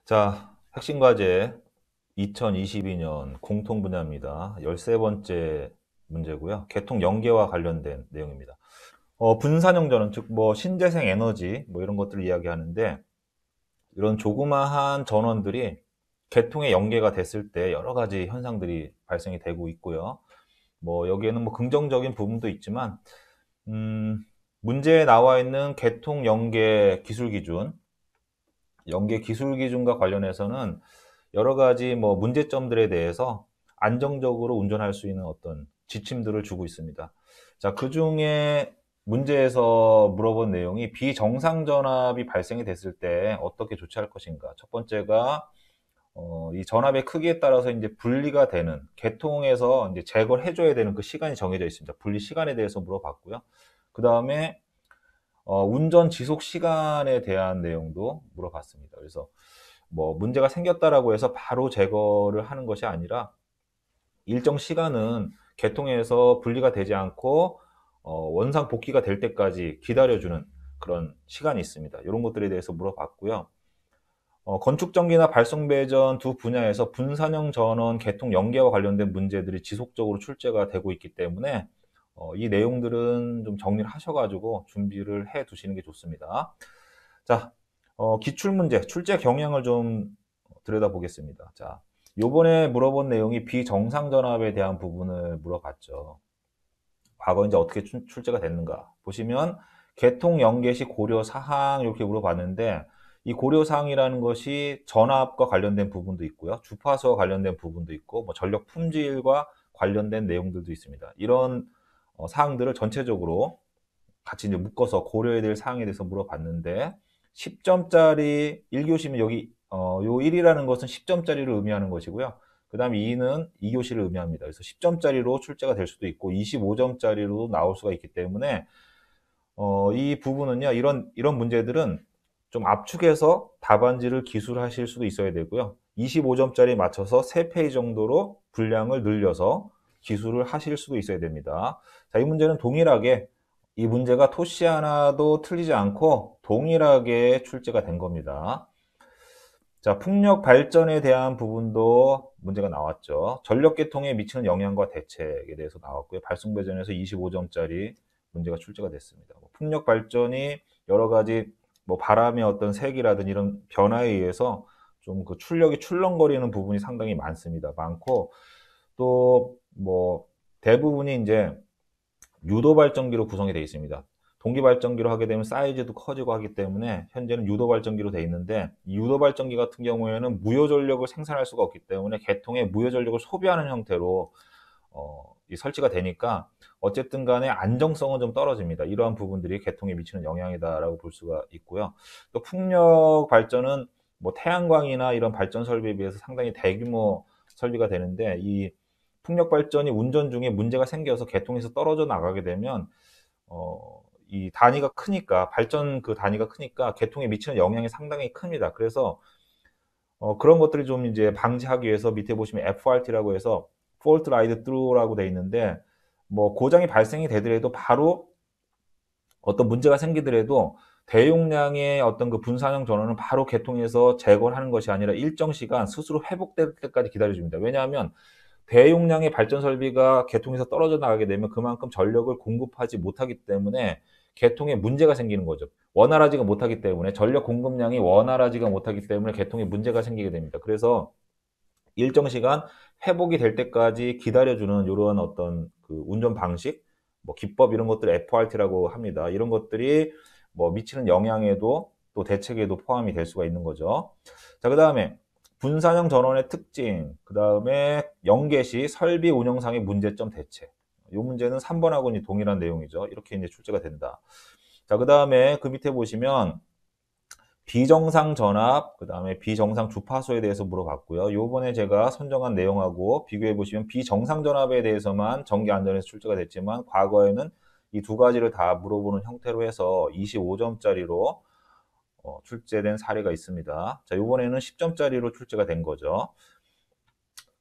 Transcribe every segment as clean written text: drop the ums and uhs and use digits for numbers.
자, 핵심 과제 2022년 공통 분야입니다. 13번째 문제고요. 계통 연계와 관련된 내용입니다. 분산형 전원, 즉 신재생 에너지 이런 것들을 이야기하는데, 이런 조그마한 전원들이 계통에 연계가 됐을 때 여러 가지 현상들이 발생이 되고 있고요. 여기에는 긍정적인 부분도 있지만, 음, 문제에 나와 있는 계통 연계 기술 기준과 관련해서는 여러 가지 문제점들에 대해서 안정적으로 운전할 수 있는 어떤 지침들을 주고 있습니다. 자, 그 중에 문제에서 물어본 내용이 비정상 전압이 발생이 됐을 때 어떻게 조치할 것인가. 첫 번째가 이 전압의 크기에 따라서 이제 분리가 되는 계통에서 이제 제거를 해줘야 되는 그 시간이 정해져 있습니다. 분리 시간에 대해서 물어봤고요. 그 다음에 운전 지속 시간에 대한 내용도 물어봤습니다. 그래서 문제가 생겼다라고 해서 바로 제거를 하는 것이 아니라 일정 시간은 계통에서 분리가 되지 않고 원상 복귀가 될 때까지 기다려주는 그런 시간이 있습니다. 이런 것들에 대해서 물어봤고요. 건축전기나 발송배전 두 분야에서 분산형 전원 계통 연계와 관련된 문제들이 지속적으로 출제가 되고 있기 때문에 이 내용들은 좀 정리를 하셔가지고 준비를 해 두시는 게 좋습니다. 자, 기출문제, 출제 경향을 좀 들여다보겠습니다. 자, 요번에 물어본 내용이 비정상 전압에 대한 부분을 물어봤죠. 과거 이제 어떻게 출제가 됐는가. 보시면, 개통 연계 시 고려 사항 이렇게 물어봤는데, 이 고려 사항이라는 것이 전압과 관련된 부분도 있고요. 주파수와 관련된 부분도 있고, 전력 품질과 관련된 내용들도 있습니다. 이런 사항들을 전체적으로 같이 이제 묶어서 고려해야 될 사항에 대해서 물어봤는데 10점짜리 1교시면 여기 요 1이라는 것은 10점짜리를 의미하는 것이고요. 그 다음에 2는 2교시를 의미합니다. 그래서 10점짜리로 출제가 될 수도 있고 25점짜리로 나올 수가 있기 때문에 이 부분은요. 이런 문제들은 좀 압축해서 답안지를 기술하실 수도 있어야 되고요. 25점짜리 맞춰서 3페이지 정도로 분량을 늘려서 기술을 하실 수도 있어야 됩니다. 자, 이 문제는 동일하게 이 문제가 토시 하나도 틀리지 않고 동일하게 출제가 된 겁니다. 자, 풍력 발전에 대한 부분도 문제가 나왔죠. 전력 계통에 미치는 영향과 대책에 대해서 나왔고요. 발송배전에서 25점짜리 문제가 출제가 됐습니다. 풍력 발전이 여러 가지 바람의 어떤 색이라든 이런 변화에 의해서 좀 그 출력이 출렁거리는 부분이 상당히 많습니다. 또 대부분이 이제 유도 발전기로 구성이 되어 있습니다. 동기 발전기로 하게 되면 사이즈도 커지고 하기 때문에 현재는 유도 발전기로 되어 있는데, 이 유도 발전기 같은 경우에는 무효 전력을 생산할 수가 없기 때문에 계통에 무효 전력을 소비하는 형태로 이 설치가 되니까 어쨌든 간에 안정성은 좀 떨어집니다. 이러한 부분들이 계통에 미치는 영향이다라고 볼 수가 있고요. 또 풍력 발전은 태양광이나 이런 발전 설비에 비해서 상당히 대규모 설비가 되는데, 이 풍력 발전이 운전 중에 문제가 생겨서 계통에서 떨어져 나가게 되면 이 단위가 크니까, 발전 그 단위가 크니까 계통에 미치는 영향이 상당히 큽니다. 그래서 그런 것들을 좀 이제 방지하기 위해서 밑에 보시면 FRT라고 해서 Fault Ride Through라고 돼 있는데, 고장이 발생이 되더라도 바로 어떤 문제가 생기더라도 대용량의 어떤 그 분산형 전원은 바로 개통해서 제거를 하는 것이 아니라 일정 시간 스스로 회복될 때까지 기다려줍니다. 왜냐하면 대용량의 발전 설비가 개통에서 떨어져 나가게 되면 그만큼 전력을 공급하지 못하기 때문에 개통에 문제가 생기는 거죠. 원활하지가 못하기 때문에, 전력 공급량이 원활하지가 못하기 때문에 개통에 문제가 생기게 됩니다. 그래서 일정 시간 회복이 될 때까지 기다려주는 이러한 어떤 그 운전 방식, 기법 이런 것들 FRT라고 합니다. 이런 것들이 미치는 영향에도 또 대책에도 포함이 될 수가 있는 거죠. 자, 그 다음에 분산형 전원의 특징, 그 다음에 연계 시 설비 운영상의 문제점 대책. 이 문제는 3번하고는 동일한 내용이죠. 이렇게 이제 출제가 된다. 자, 그 다음에 그 밑에 보시면 비정상 전압, 그 다음에 비정상 주파수에 대해서 물어봤고요. 요번에 제가 선정한 내용하고 비교해 보시면 비정상 전압에 대해서만 전기 안전에서 출제가 됐지만, 과거에는 이 두 가지를 다 물어보는 형태로 해서 25점짜리로 출제된 사례가 있습니다. 자, 요번에는 10점짜리로 출제가 된 거죠.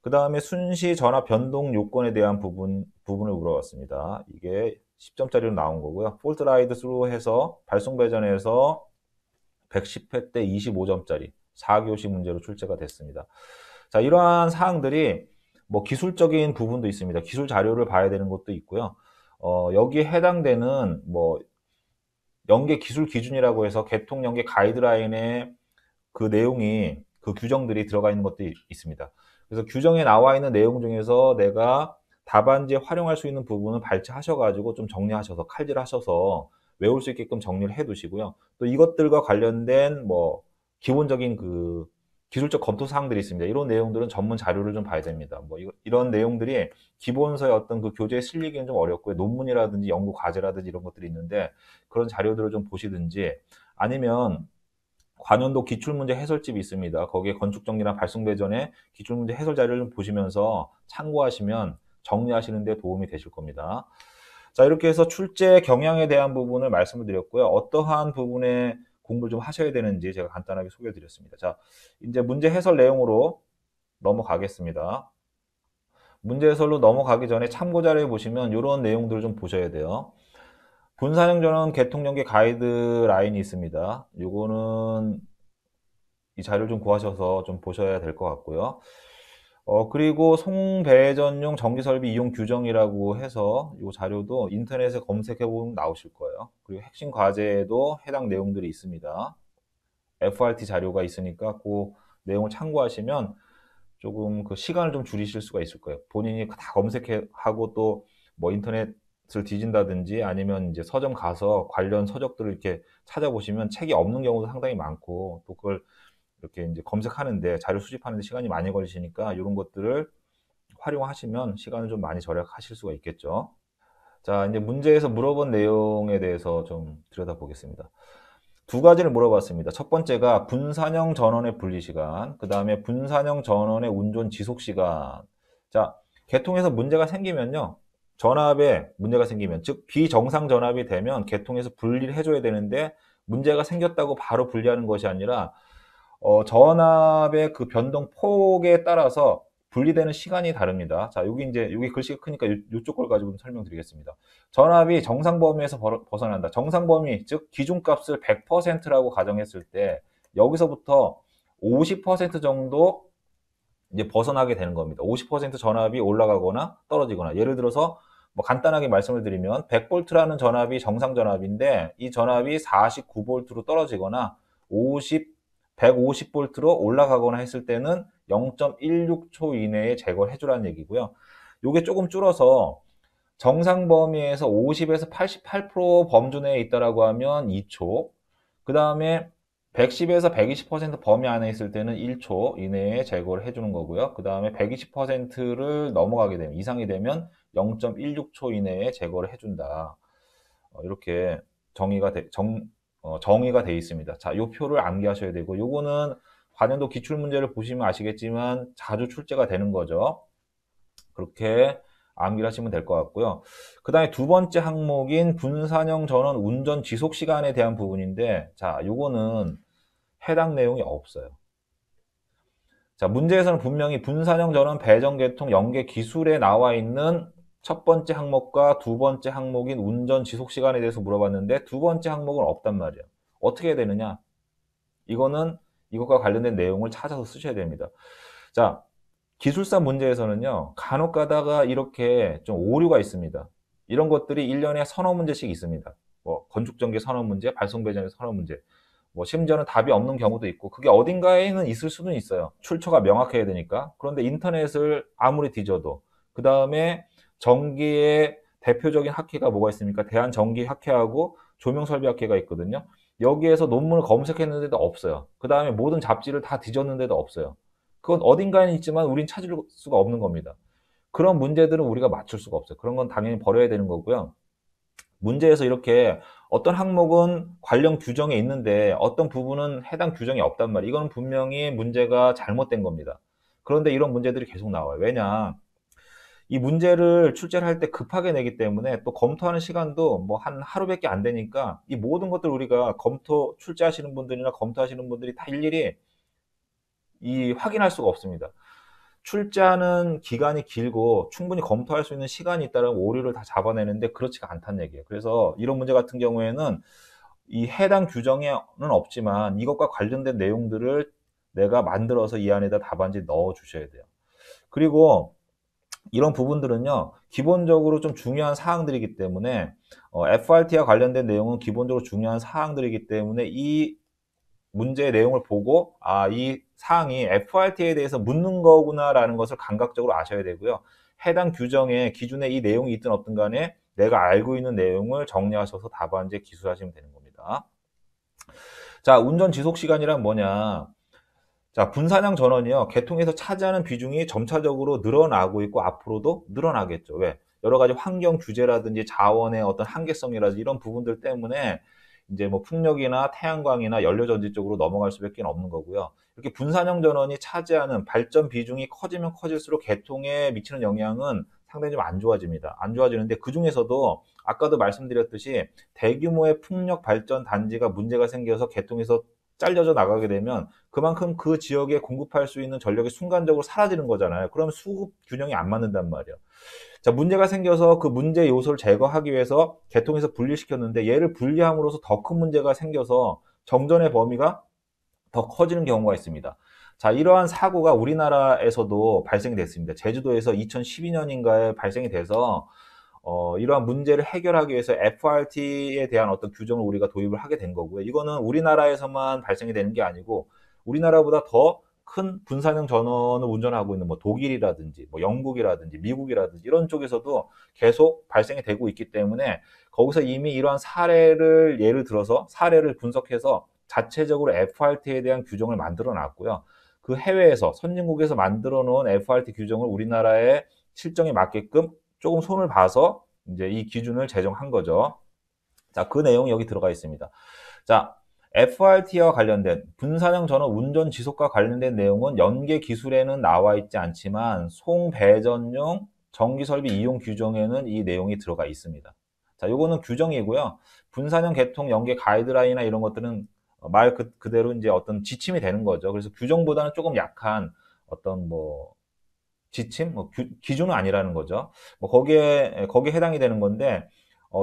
그 다음에 순시 전압 변동 요건에 대한 부분을 물어봤습니다. 이게 10점짜리로 나온 거고요. 폴트 라이드 스루 해서 발송 배전에서 110회 때 25점짜리. 4교시 문제로 출제가 됐습니다. 자, 이러한 사항들이 뭐 기술적인 부분도 있습니다. 기술 자료를 봐야 되는 것도 있고요. 여기에 해당되는 뭐 연계 기술 기준이라고 해서 개통 연계 가이드라인에 그 내용이 그 규정들이 들어가 있는 것도 있습니다. 그래서 규정에 나와 있는 내용 중에서 내가 답안지에 활용할 수 있는 부분을 발췌하셔가지고 좀 정리하셔서 칼질하셔서 외울 수 있게끔 정리를 해 두시고요. 또 이것들과 관련된 뭐 기본적인 그 기술적 검토 사항들이 있습니다. 이런 내용들은 전문 자료를 좀 봐야 됩니다. 뭐 이런 내용들이 기본서의 어떤 그 교재에 실리기는 좀 어렵고요. 논문이라든지 연구 과제라든지 이런 것들이 있는데 그런 자료들을 좀 보시든지 아니면 관연도 기출문제 해설집이 있습니다. 거기에 건축정리나 발송배전에 기출문제 해설 자료를 보시면서 참고하시면 정리하시는 데 도움이 되실 겁니다. 자, 이렇게 해서 출제 경향에 대한 부분을 말씀을 드렸고요. 어떠한 부분에 공부를 좀 하셔야 되는지 제가 간단하게 소개해 드렸습니다. 자, 이제 문제 해설 내용으로 넘어가겠습니다. 문제 해설로 넘어가기 전에 참고 자료에 보시면 이런 내용들을 좀 보셔야 돼요. 분산형 전원 개통 연계 가이드라인이 있습니다. 요거는 이 자료를 좀 구하셔서 좀 보셔야 될 것 같고요. 그리고 송배전용 전기설비 이용 규정이라고 해서 이 자료도 인터넷에 검색해 보면 나오실 거예요. 그리고 핵심 과제에도 해당 내용들이 있습니다. FRT 자료가 있으니까 그 내용을 참고하시면 조금 그 시간을 좀 줄이실 수가 있을 거예요. 본인이 다 검색하고 또 뭐 인터넷을 뒤진다든지 아니면 이제 서점 가서 관련 서적들을 이렇게 찾아보시면 책이 없는 경우도 상당히 많고 또 그걸 이렇게 이제 검색하는데 자료 수집하는데 시간이 많이 걸리시니까 이런 것들을 활용하시면 시간을 좀 많이 절약하실 수가 있겠죠. 자, 이제 문제에서 물어본 내용에 대해서 좀 들여다보겠습니다. 두 가지를 물어봤습니다. 첫 번째가 분산형 전원의 분리시간, 그 다음에 분산형 전원의 운전 지속시간. 자, 개통에서 문제가 생기면요. 전압에 문제가 생기면, 즉 비정상 전압이 되면 개통에서 분리를 해줘야 되는데 문제가 생겼다고 바로 분리하는 것이 아니라 전압의 그 변동 폭에 따라서 분리되는 시간이 다릅니다. 자, 여기 글씨가 크니까 이쪽 걸 가지고 설명드리겠습니다. 전압이 정상 범위에서 벗어난다. 정상 범위, 즉 기준값을 100%라고 가정했을 때 여기서부터 50% 정도 이제 벗어나게 되는 겁니다. 50% 전압이 올라가거나 떨어지거나 예를 들어서 뭐 간단하게 말씀을 드리면 100V라는 전압이 정상 전압인데 이 전압이 49V로 떨어지거나 150V로 올라가거나 했을 때는 0.16초 이내에 제거를 해주라는 얘기고요. 이게 조금 줄어서 정상 범위에서 50에서 88% 범주 내에 있다라고 하면 2초, 그 다음에 110에서 120% 범위 안에 있을 때는 1초 이내에 제거를 해주는 거고요. 그 다음에 120%를 넘어가게 되면, 이상이 되면 0.16초 이내에 제거를 해준다. 이렇게 정의가 돼 있습니다. 자, 요 표를 암기하셔야 되고, 요거는 관연도 기출문제를 보시면 아시겠지만 자주 출제가 되는 거죠. 그렇게 암기를 하시면 될 것 같고요. 그 다음에 두 번째 항목인 분산형 전원 운전 지속 시간에 대한 부분인데, 자, 요거는 해당 내용이 없어요. 자, 문제에서는 분명히 분산형 전원 배전 계통 연계 기술에 나와 있는 첫 번째 항목과 두 번째 항목인 운전 지속 시간에 대해서 물어봤는데 두 번째 항목은 없단 말이에요. 어떻게 해야 되느냐? 이거는 이것과 관련된 내용을 찾아서 쓰셔야 됩니다. 자, 기술사 문제에서는요, 간혹 가다가 이렇게 좀 오류가 있습니다. 이런 것들이 1년에 서너 문제씩 있습니다. 뭐, 건축전기 서너 문제, 발송배전의 서너 문제. 뭐, 심지어는 답이 없는 경우도 있고, 그게 어딘가에는 있을 수는 있어요. 출처가 명확해야 되니까. 그런데 인터넷을 아무리 뒤져도, 그 다음에 전기의 대표적인 학회가 뭐가 있습니까? 대한전기학회하고 조명설비학회가 있거든요. 여기에서 논문을 검색했는데도 없어요. 그 다음에 모든 잡지를 다 뒤졌는데도 없어요. 그건 어딘가에는 있지만 우린 찾을 수가 없는 겁니다. 그런 문제들은 우리가 맞출 수가 없어요. 그런 건 당연히 버려야 되는 거고요. 문제에서 이렇게 어떤 항목은 관련 규정에 있는데 어떤 부분은 해당 규정이 없단 말이에요. 이건 분명히 문제가 잘못된 겁니다. 그런데 이런 문제들이 계속 나와요. 왜냐? 이 문제를 출제를 할 때 급하게 내기 때문에 또 검토하는 시간도 뭐 한 하루밖에 안 되니까 이 모든 것들 우리가 출제하시는 분들이나 검토하시는 분들이 다 일일이 확인할 수가 없습니다. 출제하는 기간이 길고 충분히 검토할 수 있는 시간이 있다는 오류를 다 잡아내는데 그렇지가 않다는 얘기예요. 그래서 이런 문제 같은 경우에는 이 해당 규정에는 없지만 이것과 관련된 내용들을 내가 만들어서 이 안에다 답안지 넣어 주셔야 돼요. 그리고 이런 부분들은요, 기본적으로 좀 중요한 사항들이기 때문에 FRT와 관련된 내용은 기본적으로 중요한 사항들이기 때문에 이 문제의 내용을 보고 이 사항이 FRT에 대해서 묻는 거구나라는 것을 감각적으로 아셔야 되고요. 해당 규정에 기준에 이 내용이 있든 없든 간에 내가 알고 있는 내용을 정리하셔서 답안지에 기술하시면 되는 겁니다. 자, 운전 지속 시간이란 뭐냐? 자, 분사량 전원이요. 개통에서 차지하는 비중이 점차적으로 늘어나고 있고 앞으로도 늘어나겠죠. 왜? 여러 가지 환경 규제라든지 자원의 어떤 한계성이라든지 이런 부분들 때문에 이제 뭐 풍력이나 태양광이나 연료전지 쪽으로 넘어갈 수밖에 없는 거고요. 이렇게 분산형 전원이 차지하는 발전 비중이 커지면 커질수록 개통에 미치는 영향은 상당히 좀 안 좋아집니다. 안 좋아지는데 그 중에서도 아까도 말씀드렸듯이 대규모의 풍력 발전 단지가 문제가 생겨서 개통에서 잘려져 나가게 되면 그만큼 그 지역에 공급할 수 있는 전력이 순간적으로 사라지는 거잖아요. 그러면 수급 균형이 안 맞는단 말이에요. 자, 문제가 생겨서 그 문제 요소를 제거하기 위해서 개통해서 분리시켰는데 얘를 분리함으로써 더 큰 문제가 생겨서 정전의 범위가 더 커지는 경우가 있습니다. 자, 이러한 사고가 우리나라에서도 발생이 됐습니다. 제주도에서 2012년인가에 발생이 돼서 이러한 문제를 해결하기 위해서 FRT에 대한 어떤 규정을 우리가 도입을 하게 된 거고요. 이거는 우리나라에서만 발생이 되는 게 아니고 우리나라보다 더 큰 분산형 전원을 운전하고 있는 뭐 독일이라든지 뭐 영국이라든지 미국이라든지 이런 쪽에서도 계속 발생이 되고 있기 때문에 거기서 이미 이러한 사례를 예를 들어서 사례를 분석해서 자체적으로 FRT에 대한 규정을 만들어 놨고요. 그 해외에서 선진국에서 만들어 놓은 FRT 규정을 우리나라의 실정에 맞게끔 조금 손을 봐서 이제 이 기준을 제정한 거죠. 자, 그 내용이 여기 들어가 있습니다. 자, FRT와 관련된 분산형 전원 운전 지속과 관련된 내용은 연계 기술에는 나와 있지 않지만 송배전용 전기 설비 이용 규정에는 이 내용이 들어가 있습니다. 자, 요거는 규정이고요. 분산형 개통 연계 가이드라인이나 이런 것들은 말 그대로 이제 어떤 지침이 되는 거죠. 그래서 규정보다는 조금 약한 어떤 뭐 지침, 뭐 기준은 아니라는 거죠. 뭐 거기에 해당이 되는 건데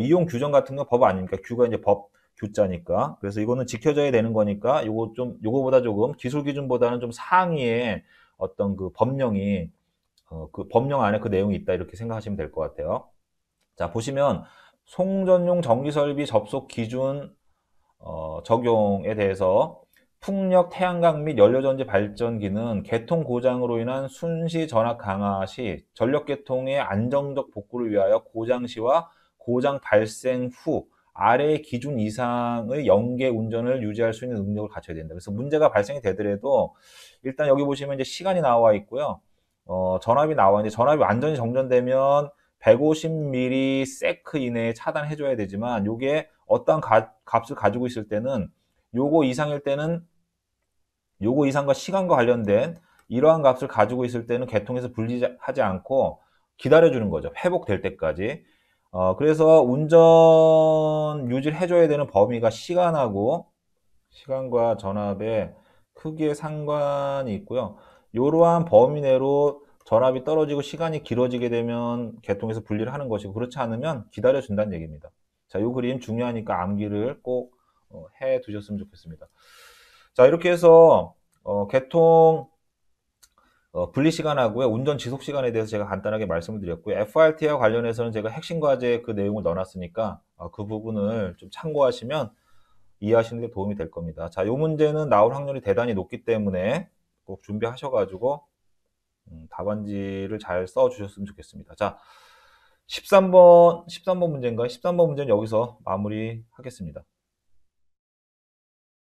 이용 규정 같은 건 법 아닙니까? 규가 이제 법 규자니까. 그래서 이거는 지켜져야 되는 거니까 요거보다 조금 기술 기준보다는 좀 상위의 어떤 그 법령이 그 법령 안에 그 내용이 있다 이렇게 생각하시면 될 것 같아요. 자, 보시면 송전용 전기 설비 접속 기준 적용에 대해서 풍력, 태양광 및 연료전지 발전기는 개통 고장으로 인한 순시 전압 강화 시 전력 개통의 안정적 복구를 위하여 고장 시와 고장 발생 후 아래 기준 이상의 연계 운전을 유지할 수 있는 능력을 갖춰야 된다. 그래서 문제가 발생이 되더라도 일단 여기 보시면 이제 시간이 나와 있고요. 전압이 나와 있는데 전압이 완전히 정전되면 150mS 이내에 차단해줘야 되지만 요게 어떠한 값을 가지고 있을 때는 요거 이상일 때는 요거 이상과 시간과 관련된 이러한 값을 가지고 있을 때는 개통에서 분리하지 않고 기다려주는 거죠. 회복될 때까지. 그래서 운전 유지를 해줘야 되는 범위가 시간과 전압의 크기에 상관이 있고요. 이러한 범위 내로 전압이 떨어지고 시간이 길어지게 되면 개통에서 분리를 하는 것이고 그렇지 않으면 기다려준다는 얘기입니다. 자, 이 그림 중요하니까 암기를 꼭 해 두셨으면 좋겠습니다. 자, 이렇게 해서 개통 분리 시간하고요. 운전 지속 시간에 대해서 제가 간단하게 말씀을 드렸고요. FRT와 관련해서는 제가 핵심 과제 그 내용을 넣어놨으니까 그 부분을 좀 참고하시면 이해하시는 게 도움이 될 겁니다. 자, 이 문제는 나올 확률이 대단히 높기 때문에 꼭 준비하셔가지고 답안지를 잘 써주셨으면 좋겠습니다. 자, 13번 문제인가요? 13번 문제는 여기서 마무리하겠습니다.